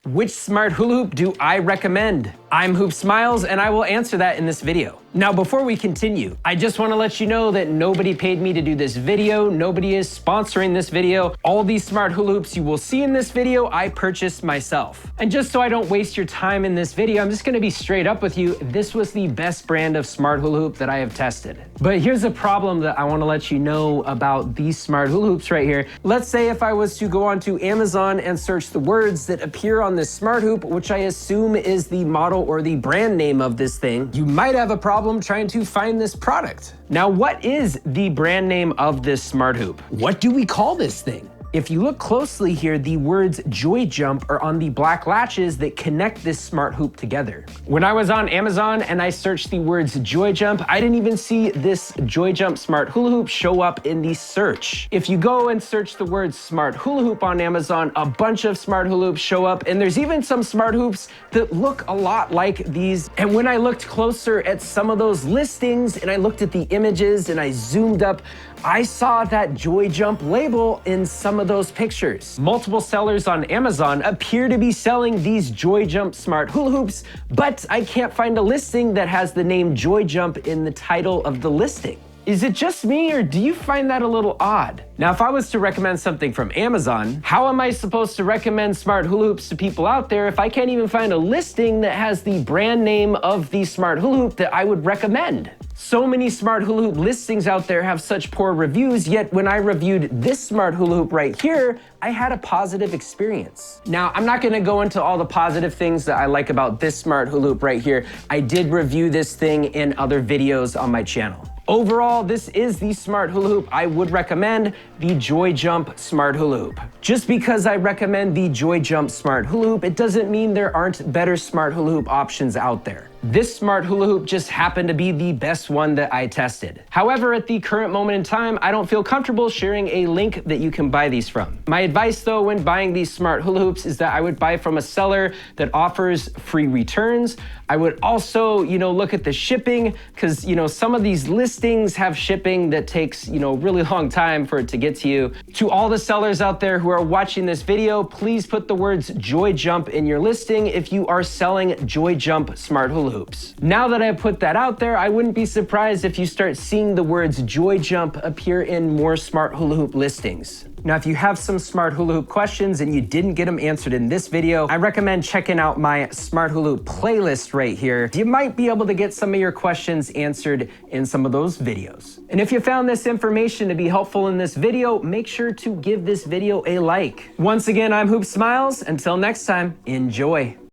Which smart hula hoop do I recommend? I'm hoopsmiles, and I will answer that in this video. Now, before we continue, I just want to let you know that nobody paid me to do this video. Nobody is sponsoring this video. All these smart hula hoops you will see in this video, I purchased myself. And just so I don't waste your time in this video, I'm just going to be straight up with you. This was the best brand of smart hula hoop that I have tested. But here's a problem that I want to let you know about these smart hula hoops right here. Let's say if I was to go onto Amazon and search the words that appear on this smart hoop, which I assume is the model or the brand name of this thing, you might have a problem trying to find this product. Now, what is the brand name of this smart hoop? What do we call this thing? If you look closely here, the words Joy Jump are on the black latches that connect this smart hoop together. When I was on Amazon and I searched the words Joy Jump, I didn't even see this Joy Jump smart hula hoop show up in the search. If you go and search the words smart hula hoop on Amazon, a bunch of smart hula hoops show up, and there's even some smart hoops that look a lot like these. And when I looked closer at some of those listings and I looked at the images and I zoomed up, I saw that Joy Jump label in some of those pictures. Multiple sellers on Amazon appear to be selling these Joy Jump smart hula hoops, but I can't find a listing that has the name Joy Jump in the title of the listing. Is it just me, or do you find that a little odd? Now, if I was to recommend something from Amazon, how am I supposed to recommend smart hula hoops to people out there if I can't even find a listing that has the brand name of the smart hula hoop that I would recommend? So many smart hula hoop listings out there have such poor reviews, yet when I reviewed this smart hula hoop right here, I had a positive experience. Now, I'm not gonna go into all the positive things that I like about this smart hula hoop right here. I did review this thing in other videos on my channel. Overall, this is the smart hula hoop I would recommend, the Joy Jump smart hula hoop. Just because I recommend the Joy Jump smart hula hoop, it doesn't mean there aren't better smart hula hoop options out there. This smart hula hoop just happened to be the best one that I tested. However, at the current moment in time, I don't feel comfortable sharing a link that you can buy these from. My advice though, when buying these smart hula hoops, is that I would buy from a seller that offers free returns. I would also, look at the shipping, because, some of these listings have shipping that takes, really long time for it to get to you. To all the sellers out there who are watching this video, please put the words Joy Jump in your listing if you are selling Joy Jump smart hula hoops. Now that I put that out there, I wouldn't be surprised if you start seeing the words Joy Jump appear in more smart hula hoop listings. Now, if you have some smart hula hoop questions and you didn't get them answered in this video, I recommend checking out my smart hula hoop playlist right here. You might be able to get some of your questions answered in some of those videos. And if you found this information to be helpful in this video, make sure to give this video a like. Once again, I'm hoopsmiles. Until next time, enjoy.